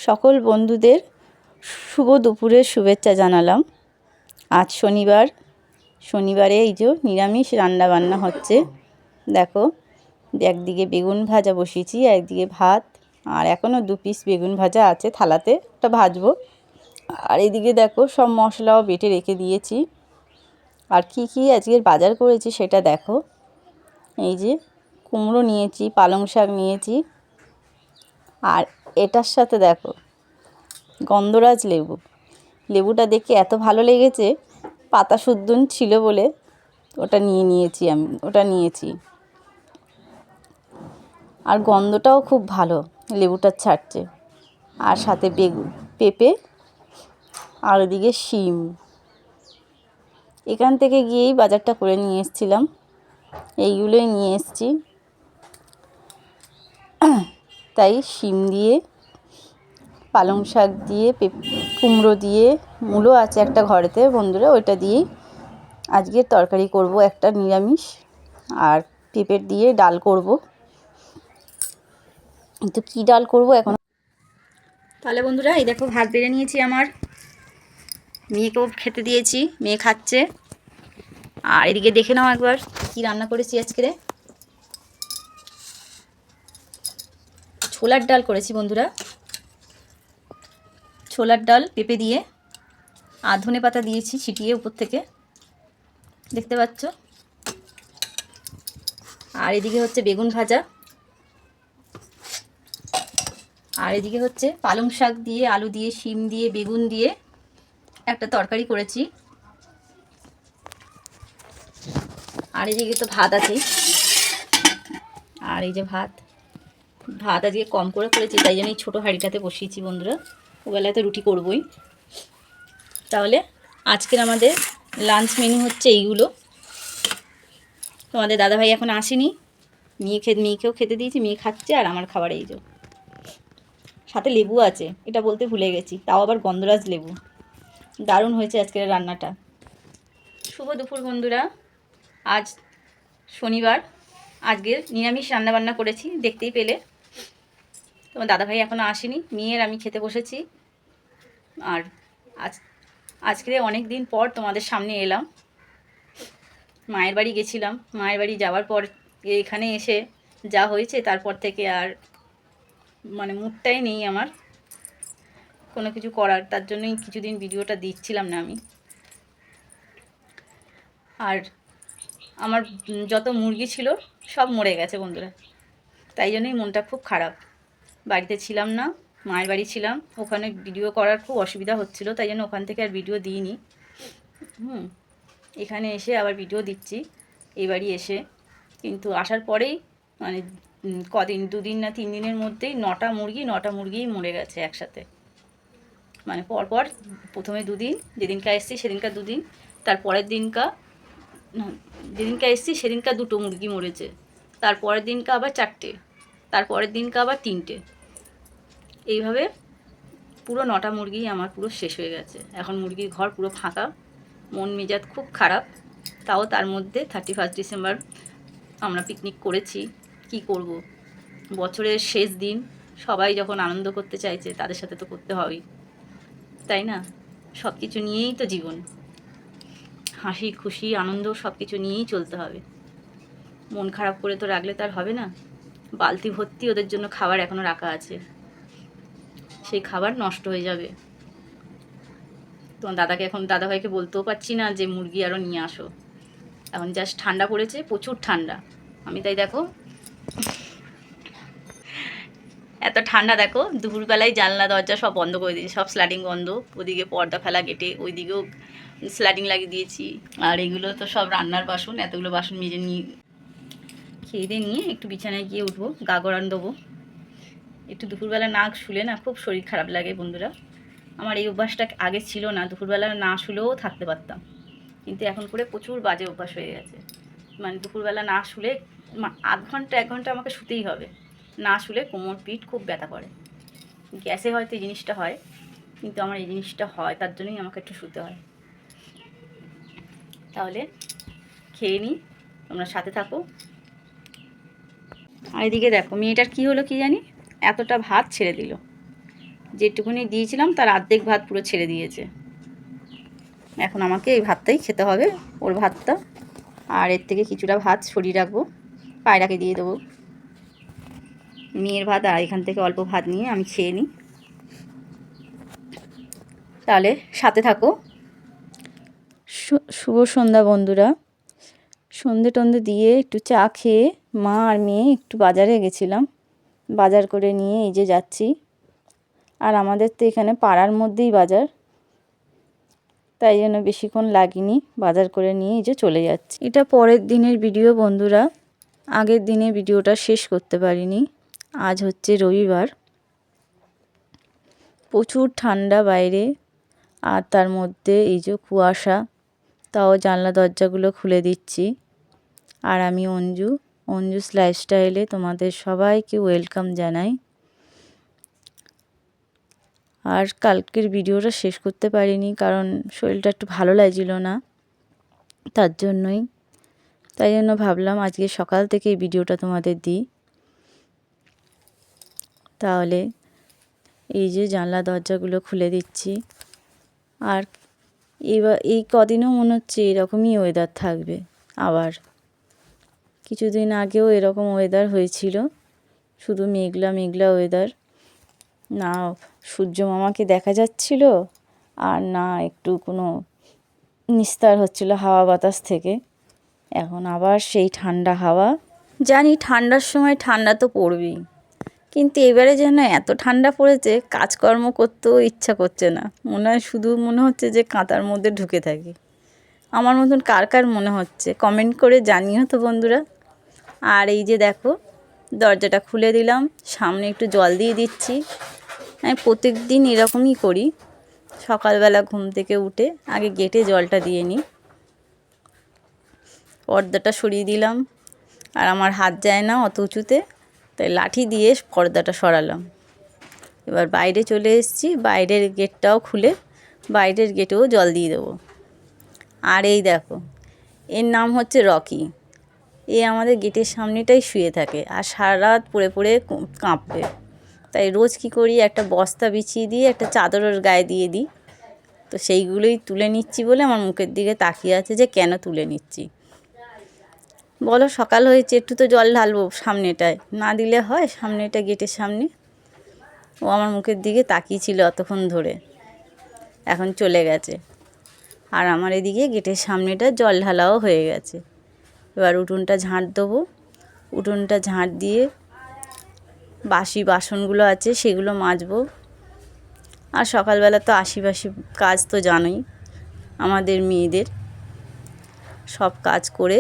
সকল বন্ধুদের শুভ দুপুরের শুভেচ্ছা জানালাম। আজ শনিবারে এই যে নিরামিষ রান্না বান্না হচ্ছে। দেখো, একদিকে বেগুন ভাজা বসিয়েছি, একদিকে ভাত, আর এখনও 2 পিস বেগুন ভাজা আছে থালাতে, ওটা ভাজবো। আর এদিকে দেখো সব মশলাও বেটে রেখে দিয়েছি। আর কি কি আজকের বাজার করেছি সেটা দেখো। এই যে কুমড়ো নিয়েছি, পালং শাক নিয়েছি, আর এটার সাথে দেখো গন্ধরাজ লেবুটা দেখে এত ভালো লেগেছে, পাতা শুদ্ধ ছিল বলে ওটা নিয়েছি। আর গন্ধটাও খুব ভালো লেবুটার ছাড়ছে। আর সাথে পেঁপে, আর ওদিকে শিম। এখান থেকে গিয়েই বাজারটা করে নিয়ে এসেছিলাম, এইগুলোই নিয়ে এসেছি। তাই শিম দিয়ে, পালং শাক দিয়ে, কুমড়ো দিয়ে, মূলো আছে একটা ঘরেতে বন্ধুরা, ওইটা দিয়েই আজকের তরকারি করব একটা নিরামিষ। আর পেঁপের দিয়ে ডাল করব, কিন্তু কী ডাল করব এখন। তাহলে বন্ধুরা এই দেখো ভাত বেড়ে নিয়েছি, আমার মেয়েকেও খেতে দিয়েছি, মেয়ে খাচ্ছে। আর এদিকে দেখে নাও একবার কি রান্না করেছি আজকে। ছোলার ডাল করেছি বন্ধুরা, ছোলার ডাল পেঁপে দিয়ে, আর ধনেপাতা দিয়েছি ছিটিয়ে উপর থেকে, দেখতে পাচ্ছ। আর এদিকে হচ্ছে বেগুন ভাজা, আর এদিকে হচ্ছে পালং শাক দিয়ে, আলু দিয়ে, শিম দিয়ে, বেগুন দিয়ে একটা তরকারি করেছি। আর এদিকে তো ভাত আছে। আর এই যে ভাত আজকে কম করে করেছি, তাই জন্য এই ছোটো হাঁড়িটাতে বসিয়েছি বন্ধুরা। ওবেলায় তো রুটি করবই। তাহলে আজকের আমাদের লাঞ্চ মেনু হচ্ছে এইগুলো। তোমাদের দাদাভাই এখন আসেনি, মেয়েকেও খেতে দিয়েছি, মেয়ে খাচ্ছে। আর আমার খাবার এই যে সাথে লেবু আছে, এটা বলতে ভুলে গেছি, তাও আবার গন্ধরাজ লেবু। দারুণ হয়েছে আজকের রান্নাটা। শুভ দুপুর বন্ধুরা। আজ শনিবার, আজকের নিরামিষ রান্নাবান্না করেছি, দেখতেই পেলে। তোমার দাদাভাই এখনও আসেনি, মেয়ের আমি খেতে বসেছি। আর আজকে অনেক দিন পর তোমাদের সামনে এলাম। মায়ের বাড়ি গেছিলাম, মায়ের বাড়ি যাওয়ার পর এখানে এসে যা হয়েছে, তারপর থেকে আর মুডটাই নেই আমার কোনো কিছু করার। তার জন্যই কিছুদিন ভিডিওটা দিচ্ছিলাম না আমি। আর আমার যত মুরগি ছিল সব মরে গেছে বন্ধুরা, তাই জন্যই মনটা খুব খারাপ। বাড়িতে ছিলাম না, মায়ের বাড়ি ছিলাম, ওখানে ভিডিও করার খুব অসুবিধা হচ্ছিল, তাই জন্য ওখান থেকে আর ভিডিও দিইনি। এখানে এসে আবার ভিডিও দিচ্ছি এই বাড়ি এসে। কিন্তু আসার পরেই কদিন, 2 দিন না 3 দিনের মধ্যেই 9টা মুরগিই মরে গেছে একসাথে। পরপর প্রথমে 2 দিন, যেদিনকা এসেছি সেদিনকা 2 দিন, তারপরের দিনকা যেদিনকা এসেছি সেদিনকা 2টো মুরগি মরেছে, তারপরের দিনকা আবার 4টে, তারপরের দিনকা আবার 3টে। এইভাবে পুরো 9টা মুরগি আমার পুরো শেষ হয়ে গেছে। এখন মুরগির ঘর পুরো ফাঁকা, মন মেজাজ খুব খারাপ। তাও তার মধ্যে 31 ডিসেম্বর আমরা পিকনিক করেছি। কি করব, বছরের শেষ দিন, সবাই যখন আনন্দ করতে চাইছে তাদের সাথে তো করতে হবেই, তাই না? সব কিছু নিয়েই তো জীবন, হাসি খুশি আনন্দ সব কিছু নিয়েই চলতে হবে। মন খারাপ করে তো রাখলে তার হবে না। বালতি ভর্তি ওদের জন্য খাবার এখনও রাখা আছে, সেই খাবার নষ্ট হয়ে যাবে। তোমার দাদাভাইকে বলতেও পারছি না যে মুরগি আরও নিয়ে আসো। এখন জাস্ট ঠান্ডা পড়েছে, প্রচুর ঠান্ডা। আমি তাই দেখো এত ঠান্ডা, দেখো দুপুরবেলায় জানলা দরজা সব বন্ধ করে দিয়েছি, সব স্লাইডিং বন্ধ। ওদিকে পর্দা ফেলা গেটে, ওইদিকেও স্লাইডিং লাগিয়ে দিয়েছি। আর এগুলো তো সব রান্নার বাসন, এতগুলো বাসন মেজে খেয়ে দিয়ে নিয়ে একটু বিছানায় গিয়ে উঠবো, গা গড়ান দেবো। একটু দুপুরবেলা না শুলে না খুব শরীর খারাপ লাগে বন্ধুরা। আমার এই অভ্যাসটা আগে ছিল না, দুপুরবেলা না শুলেও থাকতে পারতাম, কিন্তু এখন করে প্রচুর বাজে অভ্যাস হয়ে গেছে। দুপুরবেলা না শুলে 1 ঘন্টা 1 ঘন্টা আমাকে শুতেই হবে, না শুলে কোমর পিঠ খুব ব্যথা করে। গ্যাসে হয়তো এই জিনিসটা হয়, কিন্তু আমার এই জিনিসটা হয়, তার জন্যই আমাকে একটু শুতে হয়। তাহলে খেয়ে নিই, তোমরা সাথে থাকো। আর এদিকে দেখো মেয়েটার কী হলো কি জানি, এতটা ভাত ছেড়ে দিল। যেটুকুনি দিয়েছিলাম তার অর্ধেক ভাত পুরো ছেড়ে দিয়েছে। এখন আমাকে এই ভাতটাই খেতে হবে, ওর ভাতটা। আর এর থেকে কিছুটা ভাত সরিয়ে রাখবো, পায়রাকে দিয়ে দেবো। মেয়ের ভাত আর এখান থেকে অল্প ভাত নিয়ে আমি খেয়ে নিই। তাহলে সাথে থাকো। শুভ সন্ধ্যা বন্ধুরা। সন্ধে টন্ধে দিয়ে একটু চা খেয়ে মা আর মেয়ে একটু বাজারে গেছিলাম। বাজার করে নিয়ে এই যে যাচ্ছি। আর আমাদের তো এখানে পাড়ার মধ্যেই বাজার, তাই জন্য বেশিক্ষণ লাগেনি, বাজার করে নিয়ে এই যে চলে যাচ্ছি। এটা পরের দিনের ভিডিও বন্ধুরা, আগের দিনে ভিডিওটা শেষ করতে পারিনি। আজ হচ্ছে রবিবার, প্রচুর ঠান্ডা বাইরে, আর তার মধ্যে এই যে কুয়াশা। তাও জানলা দরজাগুলো খুলে দিচ্ছি। আর আমি অঞ্জুস লাইফস্টাইলে তোমাদের সবাইকে ওয়েলকাম জানাই। আর কালকের ভিডিওটা শেষ করতে পারিনি, কারণ শরীরটা একটু ভালো লাগছিল না, তার জন্যই। তাই জন্য ভাবলাম আজকে সকাল থেকে এই ভিডিওটা তোমাদের দিই। তাহলে এই যে জানলা দরজাগুলো খুলে দিচ্ছি। আর এবার এই কদিনও মনে হচ্ছে এরকমই ওয়েদার থাকবে। আবার কিছুদিন আগেও এরকম ওয়েদার হয়েছিল, শুধু মেঘলা মেঘলা ওয়েদার, না সূর্য মামাকে দেখা যাচ্ছিল আর না একটু কোনো নিস্তার হচ্ছিল হাওয়া বাতাস থেকে। এখন আবার সেই ঠান্ডা হাওয়া। জানি ঠান্ডার সময় ঠান্ডা তো পড়বেই, কিন্তু এবারে যেন এত ঠান্ডা পড়েছে কাজকর্ম করতেও ইচ্ছা করছে না। শুধু মনে হচ্ছে যে কাঁথার মধ্যে ঢুকে থাকি। আমার মতন কার কার মনে হচ্ছে কমেন্ট করে জানিও তো বন্ধুরা। আর এই যে দেখো, দরজাটা খুলে দিলাম, সামনে একটু জল দিয়ে দিচ্ছি। আমি প্রত্যেক দিন এরকমই করি, সকালবেলা ঘুম থেকে উঠে আগে গেটে জলটা দিয়ে নিই। পর্দাটা সরিয়ে দিলাম, আর আমার হাত যায় না অত উঁচুতে, তাই লাঠি দিয়ে পর্দাটা সরালাম। এবার বাইরে চলে এসেছি, বাইরের গেটটাও খুলে বাইরের গেটেও জল দিয়ে দেবো। আর এই দেখো, এর নাম হচ্ছে রকি। এ আমাদের গেটের সামনেটাই শুয়ে থাকে আর সারা রাত পড়ে পড়ে কাঁপবে। তাই রোজ কী করি, একটা বস্তা বিছিয়ে দিয়ে একটা চাদরের গায়ে দিয়ে দিই। তো সেইগুলোই তুলে নিচ্ছি বলে আমার মুখের দিকে তাকিয়ে আছে যে কেন তুলে নিচ্ছি। বলো, সকাল হয়েছে, একটু তো জল ঢালবো সামনেটায়, না দিলে হয়? সামনেটা গেটের সামনে। ও আমার মুখের দিকে তাকিয়েছিল অতক্ষণ ধরে, এখন চলে গেছে। আর আমার এদিকে গেটের সামনেটা জল ঢালাও হয়ে গেছে। এবার উঠোনটা ঝাঁট দেবো। উঠোনটা ঝাঁট দিয়ে বাসি বাসনগুলো আছে সেগুলো মাজবো। আর সকালবেলা তো আশিপাশি কাজ তো জানোই আমাদের মেয়েদের, সব কাজ করে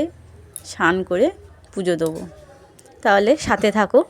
স্নান করে পুজো দেবো। তাহলে সাথে থাকো।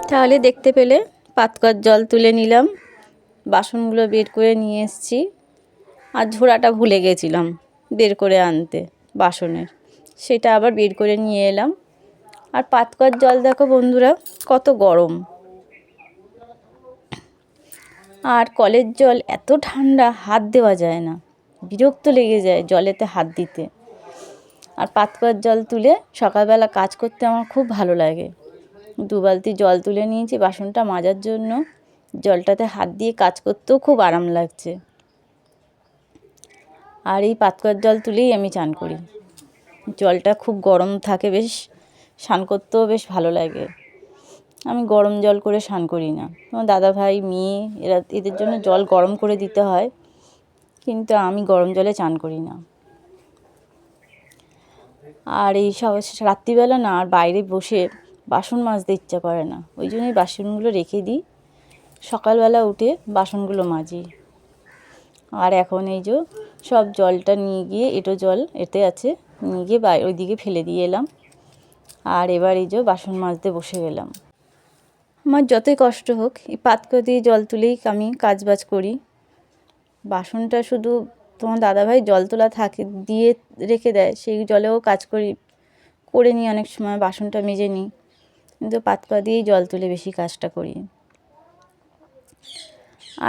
তাহলে দেখতে পেলে পাতকর জল তুলে নিলাম, বাসনগুলো বের করে নিয়ে এসেছি। আর ঝোড়াটা ভুলে গেছিলাম বের করে আনতে বাসনের, সেটা আবার বের করে নিয়ে এলাম। আর পাতকর জল দেখো বন্ধুরা কত গরম, আর কলের জল এত ঠান্ডা হাত দেওয়া যায় না, বিরক্ত লেগে যায় জলেতে হাত দিতে। আর পাতকর জল তুলে সকালবেলা কাজ করতে আমার খুব ভালো লাগে। 2 বালতি জল তুলে নিয়েছি বাসনটা মাজার জন্য, জলটাতে হাত দিয়ে কাজ করতেও খুব আরাম লাগছে। আর এই পাতকর জল তুলেই আমি চান করি, জলটা খুব গরম থাকে, বেশ স্নান করতেও বেশ ভালো লাগে। আমি গরম জল করে স্নান করি না, আমার দাদা ভাই মেয়ে এদের জন্য জল গরম করে দিতে হয়, কিন্তু আমি গরম জলে চান করি না। আর এই সব রাত্রিবেলা না আর বাইরে বসে বাসন মাজতে ইচ্ছা করে না, ওই জন্যই বাসনগুলো রেখে দিই, সকালবেলা উঠে বাসনগুলো মাজি। আর এখন এই যে সব জলটা নিয়ে গিয়ে, এঁটো জল এতে আছে, নিয়ে গিয়ে ওইদিকে ফেলে দিয়ে এলাম। আর এবার এই যে বাসন মাজতে বসে গেলাম। আমার যতই কষ্ট হোক এই পাতকর দিয়ে জল তুলেই আমি কাজবাজ করি। বাসনটা শুধু তোমার দাদাভাই জল তোলা থাকে দিয়ে রেখে দেয়, সেই জলেও কাজ করে নিই, অনেক সময় বাসনটা মেজে নিই, কিন্তু পাতকর দিয়েই জল তুলে বেশি কাজটা করি।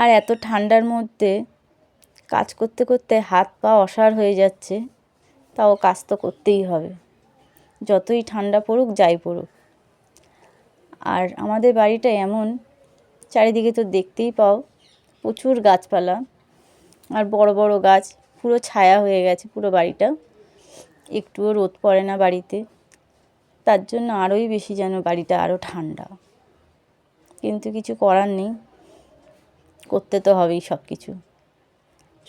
আর এত ঠান্ডার মধ্যে কাজ করতে করতে হাত পা অসাড় হয়ে যাচ্ছে, তাও কাজ তো করতেই হবে, যতই ঠান্ডা পড়ুক যাই পড়ুক। আর আমাদের বাড়িটা এমন, চারিদিকে তো দেখতেই পাও প্রচুর গাছপালা, আর বড় বড় গাছ, পুরো ছায়া হয়ে গেছে পুরো বাড়িটা, একটুও রোদ পড়ে না বাড়িতে, তার জন্য আরোই বেশি যেন বাড়িটা আরও ঠান্ডা। কিন্তু কিছু করার নেই, করতে তো হবেই সব কিছু।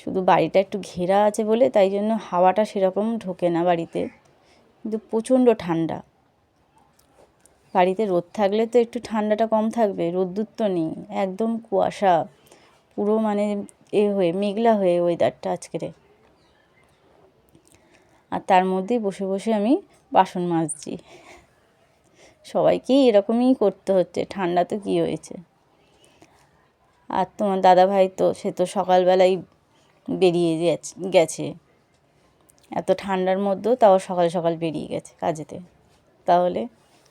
শুধু বাড়িটা একটু ঘেরা আছে বলে তাই জন্য হাওয়াটা সেরকম ঢোকে না বাড়িতে, কিন্তু প্রচণ্ড ঠান্ডা। বাড়িতে রোদ থাকলে তো একটু ঠান্ডাটা কম থাকবে, রোদ্দুর তো নেই, একদম কুয়াশা, পুরো মানে মেঘলা হয়ে ওয়েদারটা আজকের। আর তার মধ্যেই বসে বসে আমি বাসন মাজছি। সবাইকেই এরকমই করতে হচ্ছে, ঠান্ডা তো কী হয়েছে। আর তোমার দাদাভাই তো সে তো সকালবেলাই বেরিয়ে গেছে, এত ঠান্ডার মধ্যেও তাও সকাল সকাল বেরিয়ে গেছে কাজেতে। তাহলে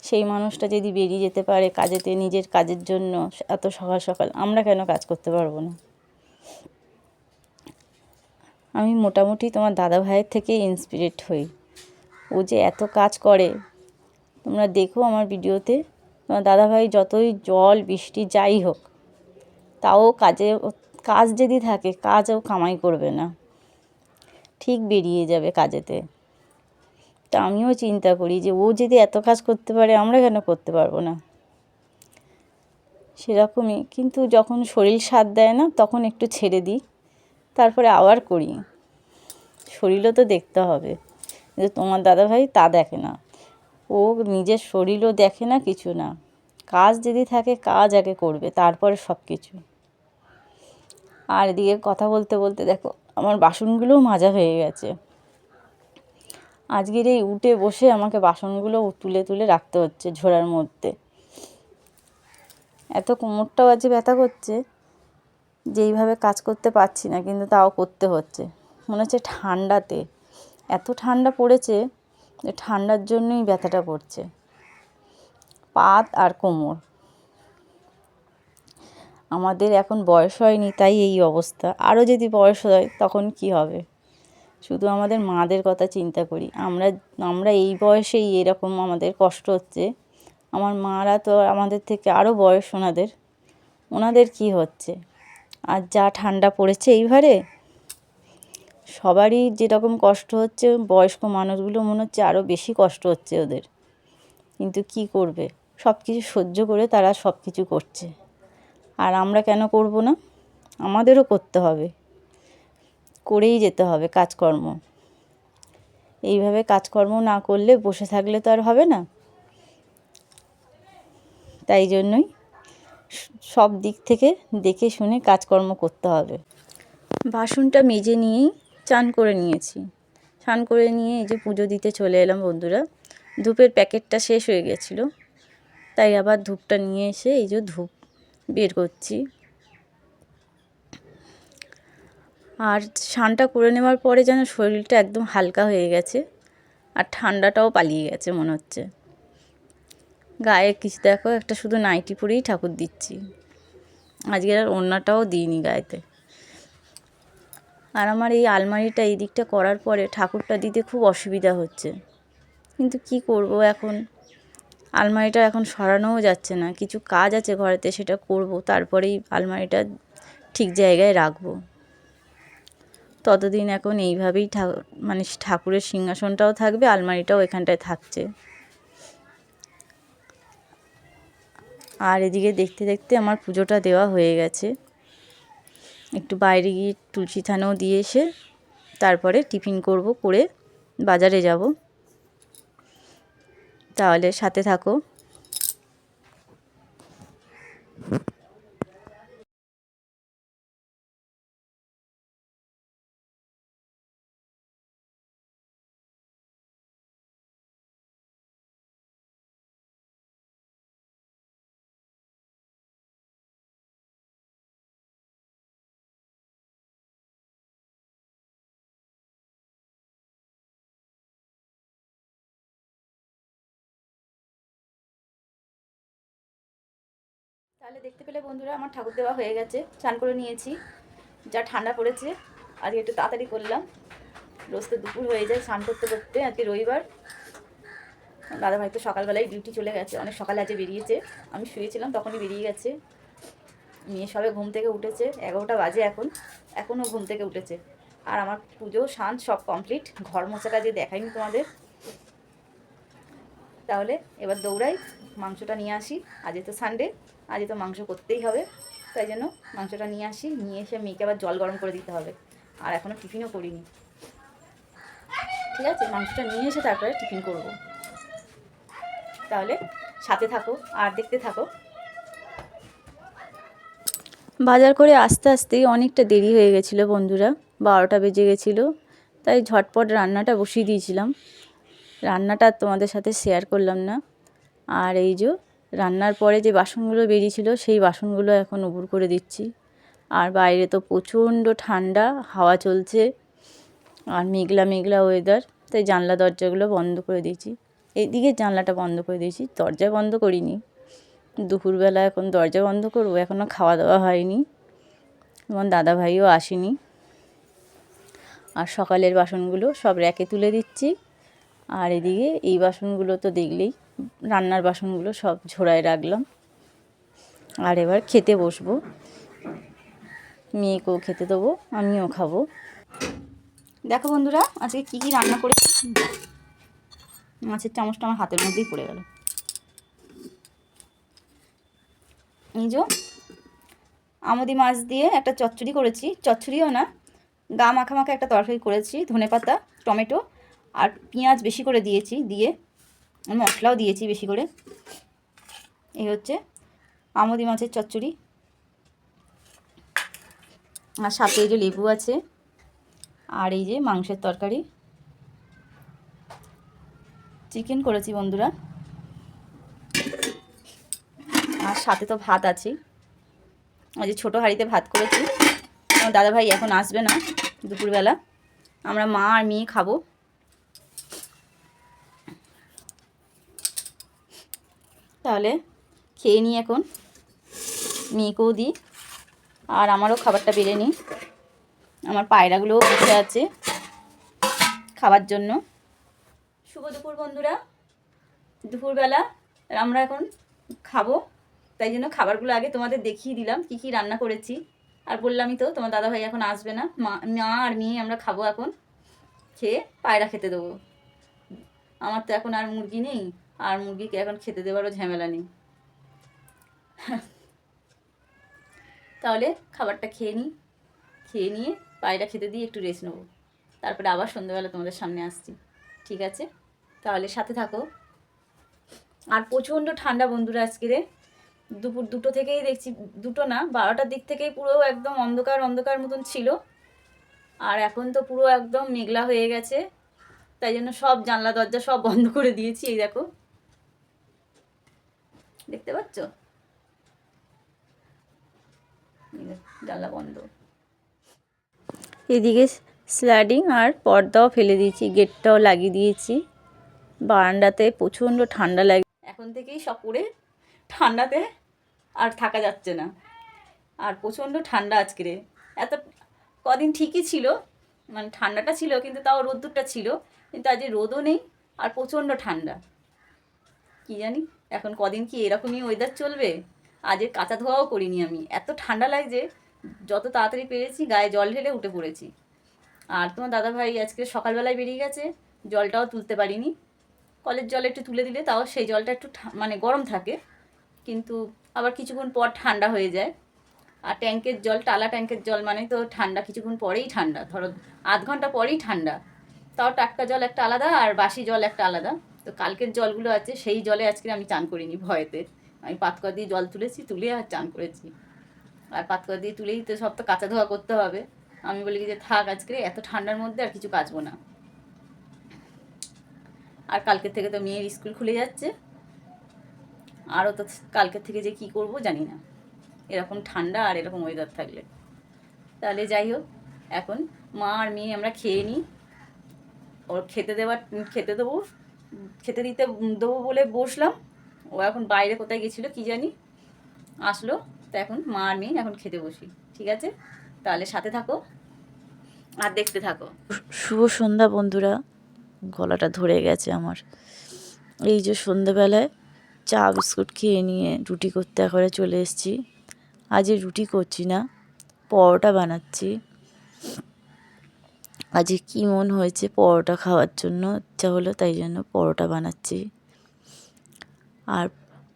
সেই মানুষটা যদি বেরিয়ে যেতে পারে কাজেতে, নিজের কাজের জন্য এত সকাল সকাল, আমরা কেন কাজ করতে পারবো না? আমি মোটামুটি তোমার দাদা ভাইয়ের থেকে ইন্সপিরেট হই, ও যে এত কাজ করে। তোমরা দেখো আমার ভিডিওতে, তোমার দাদাভাই যতই জল বৃষ্টি যাই হোক, তাও কাজ যদি থাকে কাজও কামাই করবে না, ঠিক বেরিয়ে যাবে কাজেতে। তা আমিও চিন্তা করি যে ও যদি এত কাজ করতে পারে আমরা কেন করতে পারবো না? সেরকমই, কিন্তু যখন শরীর সাথ দেয় না তখন একটু ছেড়ে দিই, তারপরে আবার করি। শরীরও তো দেখতে হবে, কিন্তু তোমার দাদাভাই তা দেখে না, ও নিজের শরীরও দেখে না, কিছু না, কাজ যদি থাকে কাজ আগে করবে, তারপরে সব কিছু। আর এদিকে কথা বলতে বলতে দেখো আমার বাসনগুলোও মাজা হয়ে গেছে। আজকের এই উঠে বসে আমাকে বাসনগুলো তুলে তুলে রাখতে হচ্ছে ঝোড়ার মধ্যে, এত কোমরটাও আজ ব্যথা করছে, যেইভাবে কাজ করতে পারছি না, কিন্তু তাও করতে হচ্ছে। মনে হচ্ছে ঠান্ডাতে, এত ঠান্ডা পড়েছে যে ঠান্ডার জন্যই ব্যথাটা করছে, পাত আর কোমর। আমাদের এখন বয়স হয়নি তাই এই অবস্থা, আরও যদি বয়স হয় তখন কি হবে? শুধু আমাদের মাদের কথা চিন্তা করি, আমরা এই বয়সেই এরকম আমাদের কষ্ট হচ্ছে, আমার মারা তো আমাদের থেকে আরও বয়স, ওনাদের কি হচ্ছে? আর যা ঠান্ডা পড়েছে এইবারে, সবারই যেরকম কষ্ট হচ্ছে, বয়স্ক মানুষগুলো মনে হচ্ছে আরও বেশি কষ্ট হচ্ছে ওদের, কিন্তু কি করবে, সব কিছু সহ্য করে তারা সব কিছু করছে। আর আমরা কেন করব না? আমাদেরও করতে হবে, করেই যেতে হবে কাজকর্ম। এইভাবে কাজকর্ম না করলে, বসে থাকলে তো আর হবে না। তাই জন্যই সব দিক থেকে দেখে শুনে কাজকর্ম করতে হবে। বাসনটা মেজে নিয়েই চান করে নিয়েছি, চান করে নিয়ে এই যে পুজো দিতে চলে এলাম বন্ধুরা। ধূপের প্যাকেটটা শেষ হয়ে গেছিলো, তাই আবার ধূপটা নিয়ে এসে এই যে ধূপ বের করছি। আর স্নানটা করে নেওয়ার পরে যেন শরীরটা একদম হালকা হয়ে গেছে, আর ঠান্ডাটাও পালিয়ে গেছে মনে হচ্ছে। গায়ে কিছু দেখো, একটা শুধু নাইটি পরেই ঠাকুর দিচ্ছি, আজকে আর ওড়নাটাও দিইনি গায়েতে। আর আমার এই আলমারিটা এই দিকটা করার পরে ঠাকুরটা দিতে খুব অসুবিধা হচ্ছে, কিন্তু কি করব এখন, আলমারিটা এখন সরানোও যাচ্ছে না। কিছু কাজ আছে ঘরেতে, সেটা করব, তারপরেই আলমারিটা ঠিক জায়গায় রাখবো। ততদিন এখন এইভাবেই মানে ঠাকুরের সিংহাসনটাও থাকবে, আলমারিটাও এখানটায় থাকছে। আর এদিকে দেখতে দেখতে আমার পুজোটা দেওয়া হয়ে গেছে। একটু বাইরে গিয়ে তুলসী থানেও দিয়ে এসে তারপরে টিফিন করব, করে বাজারে যাব। তাহলে সাথে থাকো। তাহলে দেখতে পেলে বন্ধুরা, আমার ঠাকুর দেওয়া হয়ে গেছে, স্নান করে নিয়েছি। যা ঠান্ডা পড়েছে, আজকে একটু তাড়াতাড়ি করলাম। রোজ তো দুপুর হয়ে যায় স্নান করতে করতে। আজকে রবিবার, দাদাভাই তো সকালবেলায় ডিউটি চলে গেছে, অনেক সকালে আজকে বেরিয়েছে। আমি শুয়েছিলাম তখনই বেরিয়ে গেছে। মেয়ে সবে ঘুম থেকে উঠেছে, 11টা বাজে এখনও ঘুম থেকে উঠেছে। আর আমার পুজো স্নান সব কমপ্লিট। ঘর মোছাটা যে দেখাইনি তোমাদের। তাহলে এবার দৌড়াই, মাংসটা নিয়ে আসি। আজকে তো সানডে, আজকে তো মাংস করতেই হবে, তাই জন্য মাংসটা নিয়ে আসি। নিয়ে এসে মেয়েকে আবার জল গরম করে দিতে হবে। আর এখনও টিফিনও করিনি। ঠিক আছে, মাংসটা নিয়ে এসে তারপরে টিফিন করব। তাহলে সাথে থাকো আর দেখতে থাকো। বাজার করে আস্তে আস্তেই অনেকটা দেরি হয়ে গেছিলো বন্ধুরা, 12টা বেজে গেছিলো। তাই ঝটপট রান্নাটা বসিয়ে দিয়েছিলাম। রান্নাটা তোমাদের সাথে শেয়ার করলাম না। আর এই যে রান্নার পরে যে বাসনগুলো বেরিয়েছিল, সেই বাসনগুলো এখন উবুর করে দিচ্ছি। আর বাইরে তো প্রচণ্ড ঠান্ডা, হাওয়া চলছে, আর মেঘলা মেঘলা ওয়েদার, তাই জানলা দরজাগুলো বন্ধ করে দিয়েছি। এইদিকে জানলাটা বন্ধ করে দিয়েছি, দরজা বন্ধ করিনি। দুপুরবেলা এখন দরজা বন্ধ করবো, এখনও খাওয়া দাওয়া হয়নি, আমার দাদাভাইও আসেনি। আর সকালের বাসনগুলো সব র্যাকে তুলে দিচ্ছি। আর এদিকে এই বাসনগুলো তো দেখলেই, রান্নার বাসনগুলো সব ঝোড়ায় রাখলাম। আর এবার খেতে বসবো, মেয়েকেও খেতে দেবো, আমিও খাবো। দেখো বন্ধুরা, আজকে কী কী রান্না করেছি। মাছের চামচটা আমার হাতের মধ্যেই পড়ে গেল। এই যে আমুদি মাছ দিয়ে একটা চচ্চড়ি করেছি, চচ্চড়িও না, গা মাখা মাখা একটা তরকারি করেছি। ধনেপাতা, টমেটো আর পেঁয়াজ বেশি করে দিয়েছি, দিয়ে মশলাও দিয়েছি বেশি করে। এই হচ্ছে আমুদি মাছের চচ্চড়ি। আর সাথে এই যে লেবু আছে, আর এই যে মাংসের তরকারি। চিকেন করেছি বন্ধুরা, আর সাথে তো ভাত আছে। ওই যে ছোটো হাঁড়িতে ভাত করেছি। আমার দাদাভাই এখন আসবে না দুপুরবেলা, আমরা মা আর মেয়ে খাবো। তাহলে খেয়ে নিই এখন, মেয়েকেও দিই আর আমারও খাবারটা বেড়ে নিই। আমার পায়রাগুলোও বসে আছে খাবার জন্য। শুভ দুপুর বন্ধুরা, দুপুরবেলা আমরা এখন খাবো, তাই জন্য খাবারগুলো আগে তোমাদের দেখিয়ে দিলাম কী কী রান্না করেছি। আর বললামই তো, তোমার দাদাভাই এখন আসবে না, মা আর মেয়ে আমরা খাবো এখন। খেয়ে পায়রা খেতে দেবো। আমার তো এখন আর মুরগি নেই, আর মুরগিকে এখন খেতে দেওয়ারও ঝামেলা নেই। তাহলে খাবারটা খেয়ে নিই, খেয়ে নিয়ে পায়রা খেতে দিয়ে একটু রেস্ট নেবো, তারপরে আবার সন্ধ্যেবেলা তোমাদের সামনে আসছি। ঠিক আছে, তাহলে সাথে থাকো। আর প্রচণ্ড ঠান্ডা বন্ধুরা আজকে রে, দুপুর 2টো থেকেই দেখছি, 2টো না 12টার দিক থেকেই পুরো একদম অন্ধকার অন্ধকার মতন ছিল। আর এখন তো পুরো একদম মেঘলা হয়ে গেছে, তাই জন্য সব জানলা দরজা সব বন্ধ করে দিয়েছি। এই দেখো দেখতে পাচ্ছ? জানলা বন্ধ। এদিকে স্ল্যাডিং আর পর্দাও ফেলে দিয়েছি, গেটটাও লাগিয়ে দিয়েছি। বারান্দাতে প্রচণ্ড ঠান্ডা লাগে, এখন থেকেই সব পরে ঠান্ডাতে আর থাকা যাচ্ছে না। আর প্রচণ্ড ঠান্ডা আজকে। এত কদিন ঠিকই ছিল, মানে ঠান্ডাটা ছিল, কিন্তু তাও রোদ্দুরটা ছিল, কিন্তু আজ রোদও নেই আর প্রচণ্ড ঠান্ডা। কি জানি এখন কদিন কি এরকমই ওয়েদার চলবে। আজ কাঁচা ধোয়াও করিনি আমি, এত ঠান্ডা লাগছে। যত তাড়াতাড়ি পেরেছি গায়ে জল ঢেলে উঠে পড়েছি। আর তোমার দাদাভাই আজকে সকালবেলায় বেরিয়ে গেছে, জলটাও তুলতে পারিনি। কলের জল একটু তুলে দিলে তাও সেই জলটা একটু মানে গরম থাকে, কিন্তু আবার কিছুক্ষণ পর ঠান্ডা হয়ে যায়। আর ট্যাঙ্কের জল, টালা ট্যাঙ্কের জল মানে তো ঠান্ডা, কিছুক্ষণ পরেই ঠান্ডা, ধরো আধ ঘন্টা পরেই ঠান্ডা। তাও টাটকা জল একটা আলাদা আর বাসি জল একটা আলাদা। তো কালকের জলগুলো আছে, সেই জলে আজকে আমি চান করিনি ভয়েতে। আমি পাতকুয়া দিয়ে জল তুলেছি, তুলে আর চান করেছি। আর পাতকুয়া দিয়ে তুলেই তো সব তো কাঁচা ধোয়া করতে হবে। আমি বলি যে থাক, আজকে এত ঠান্ডার মধ্যে আর কিছু কাচবো না। আর কালকের থেকে তো মেয়ের স্কুল খুলে যাচ্ছে, আরও তো কালকের থেকে যে কি করব জানি না, এরকম ঠান্ডা আর এরকম ওয়েদার থাকলে। তাহলে যাই হোক, এখন মা আর মেয়ে আমরা খেয়ে নিই। ওর খেতে দেবো, খেতে দেবো বলে বসলাম। ও এখন বাইরে কোথায় গেছিলো কি জানি, আসলো। তো এখন মা আর মেয়ে এখন খেতে বসি, ঠিক আছে? তাহলে সাথে থাকো আর দেখতে থাকো। শুভ সন্ধ্যা বন্ধুরা, গলাটা ধরে গেছে আমার। এই যে সন্ধ্যেবেলায় চা বিস্কুট খেয়ে নিয়ে রুটি করতে একবারে চলে এসেছি। আজ রুটি করছি না, পরোটা বানাচ্ছি। আজকে কী মন হয়েছে পরোটা খাওয়ার জন্য, ইচ্ছা হলো, তাই জন্য পরোটা বানাচ্ছি। আর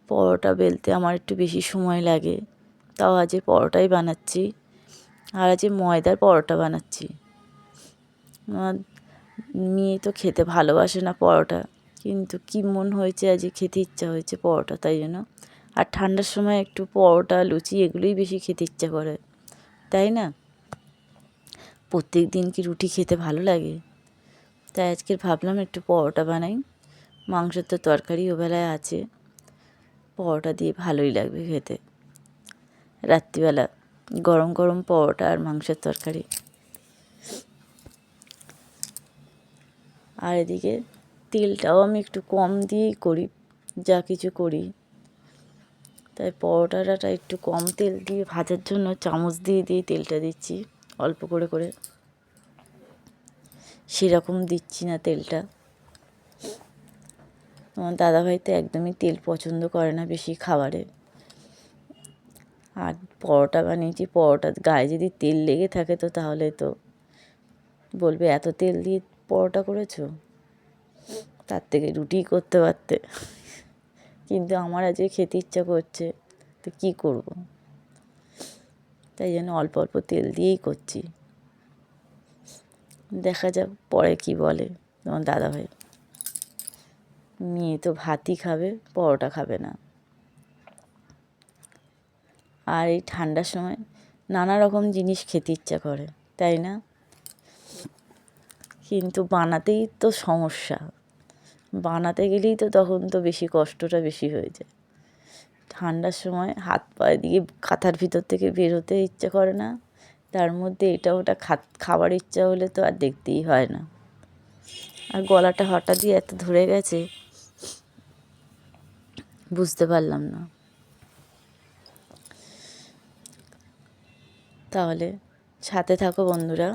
পরোটা বেলতে আমার একটু বেশি সময় লাগে, তাও আজ পরোটাই বানাচ্ছি। আর আজ ময়দার পরোটা বানাচ্ছি। আমার মেয়ে তো খেতে ভালোবাসে না পরোটা, কিন্তু কী মন হয়েছে আজ খেতে ইচ্ছা হয়েছে পরোটা, তাই জন্য। আর ঠান্ডার সময় একটু পরোটা লুচি এগুলোই বেশি খেতে ইচ্ছা করে, তাই না? প্রত্যেক দিন কি রুটি খেতে ভালো লাগে? তাই আজকে ভাবলাম একটু পরোটা বানাই। মাংসের তো তরকারি ওবেলায় আছে, পরোটা দিয়ে ভালোই লাগবে খেতে। রাত্রিবেলা গরম গরম পরোটা আর মাংসের তরকারি। আর এদিকে তেলটাও আমি একটু কম দিয়েই করি, যা কিছু করি। তাই পরোটাটা একটু কম তেল দিয়ে ভাজার জন্য চামচ দিয়ে তেলটা দিচ্ছি, অল্প করে করে। সেরকম দিচ্ছি না তেলটা। আমার দাদাভাই তো একদমই তেল পছন্দ করে না বেশি খাবারে। আর পরোটা বানিয়েছি, পরোটার গায়ে যদি তেল লেগে থাকে তো তাহলে তো বলবে এত তেল দিয়ে পরোটা করেছো, তার থেকে রুটি করতে পারতে। কিন্তু আমার আজকে খেতে ইচ্ছা করছে, তো কী করব, তাই জন্য অল্প অল্প তেল দিয়েই করছি। দেখা যাক পরে কি বলে তোমার দাদাভাই। মেয়ে তো ভাতই খাবে, পরোটা খাবে না। আর এই ঠান্ডার সময় নানা রকম জিনিস খেতে ইচ্ছা করে, তাই না? কিন্তু বানাতেই তো সমস্যা, বানাতে গেলেই তো তখন তো বেশি কষ্টটা বেশি হয়ে যায়। ঠান্ডার সময় হাত পায়ে দিয়ে কাঁথার ভিতর থেকে বেরোতে ইচ্ছা করে না, তার মধ্যে এটা ওটা খাবার ইচ্ছা হলে তো আর দেখতেই হয় না। আর গলাটা হঠাৎ দিয়ে এত ধরে গেছে বুঝতে পারলাম না। তাহলে সাথে থাকো বন্ধুরা।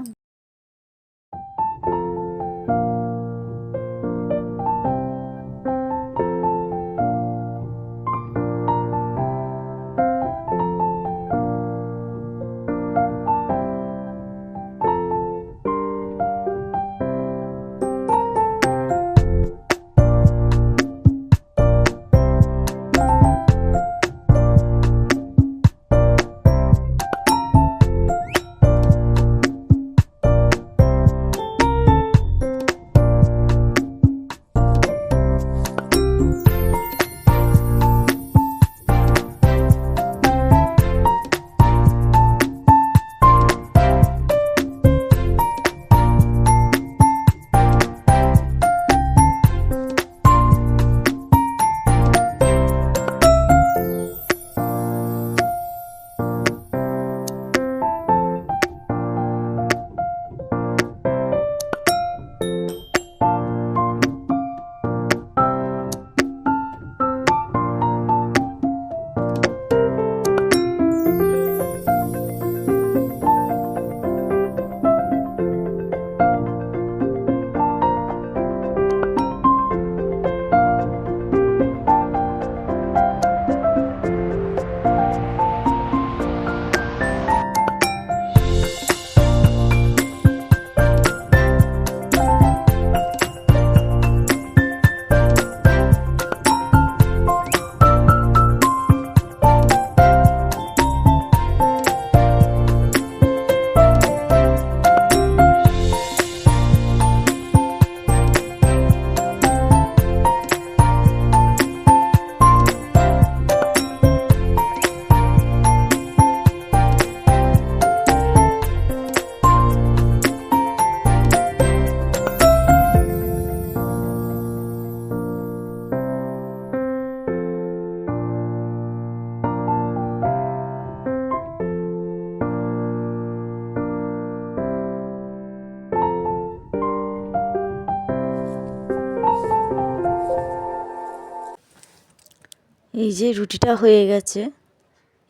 এই যে রুটিটা হয়ে গেছে,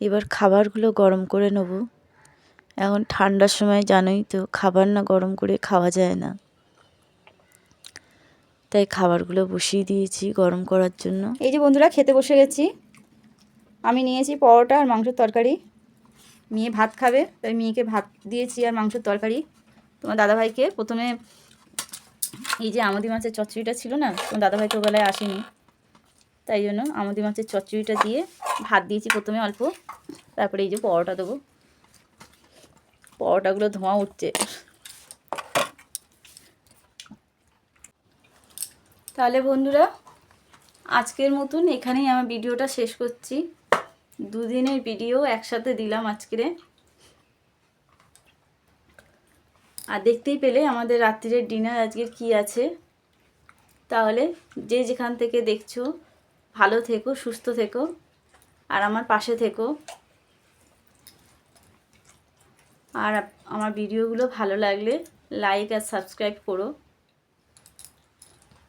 এবার খাবারগুলো গরম করে নেব। এখন ঠান্ডার সময় জানোই তো, খাবার না গরম করে খাওয়া যায় না, তাই খাবারগুলো বসিয়ে দিয়েছি গরম করার জন্য। এই যে বন্ধুরা, খেতে বসে গেছি। আমি নিয়েছি পরোটা আর মাংসের তরকারি। মেয়ে ভাত খাবে, তাই মেয়েকে ভাত দিয়েছি আর মাংসের তরকারি। তোমার দাদাভাইকে প্রথমে এই যে আমুদি মাছের চচ্চড়িটা ছিল না, তোমার দাদাভাই তো বেলায় আসেনি, তাই জন্য আমুদি মাছের চচ্চড়িটা দিয়ে ভাত দিয়েছি প্রথমে অল্প, তারপরে এই যে পরোটা দেবো। পরোটাগুলো ধোঁয়া উঠছে। তাহলে বন্ধুরা, আজকের মতন এখানেই আমার ভিডিওটা শেষ করছি। দুদিনের ভিডিও একসাথে দিলাম আজকে। আর দেখতেই পেলে আমাদের রাত্রিরের ডিনার আজকের কি আছে। তাহলে যে যেখান থেকে দেখছো, ভালো থেকো, সুস্থ থেকো, আর আমার পাশে থেকো। আর আমার ভিডিওগুলো ভালো লাগলে লাইক আর সাবস্ক্রাইব করো।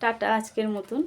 টাটা আজকের মতন।